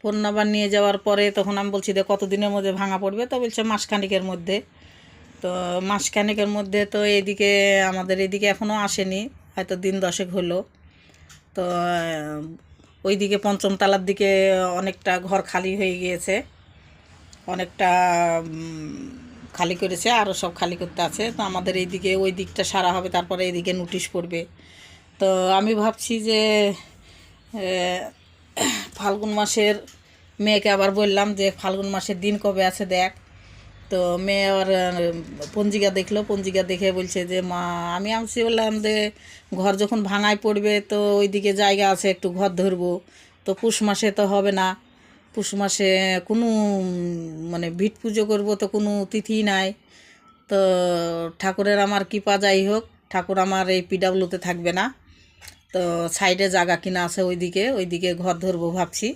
Phone number নিয়ে যাওয়ার পরে তখন আমি বলছি যে কতদিনের মধ্যে ভাঙা পড়বে, তো বলছে মাসখানেকের মধ্যে। তো মাসখানেকের মধ্যে তো এদিকে আমাদের এদিকে এখনও আসেনি, হয়তো দিন 10 হলো। তো ওইদিকে পঞ্চম তলার দিকে অনেকটা ঘর খালি হয়ে গিয়েছে, অনেকটা খালি করেছে, আরও সব খালি করতে আছে। তো আমাদের এইদিকে ওই দিকটা সারা হবে, তারপরে এইদিকে নোটিশ পড়বে। তো আমি ভাবছি যে ফাল্গুন মাসের মেয়েকে আবার বললাম যে ফাল্গুন মাসের দিন কবে আছে দেখ। তো মেয়ে আবার পঞ্জিকা দেখলো, পঞ্জিকা দেখে বলছে যে মা, আমি বললাম যে ঘর যখন ভাঙায় পড়বে তো ওইদিকে জায়গা আছে, একটু ঘর ধরবো। তো পুষ মাসে তো হবে না, পুষ মাসে কোনো মানে ভিট পুজো করবো তো কোনো তিথি নাই। তো ঠাকুরের আমার কৃপা যাই হোক, ঠাকুর আমার এই পিডাব্লিউতে থাকবে না। তো সাইডে জায়গা কিনা আছে, ওইদিকে ঘর ধরবো ভাবছি।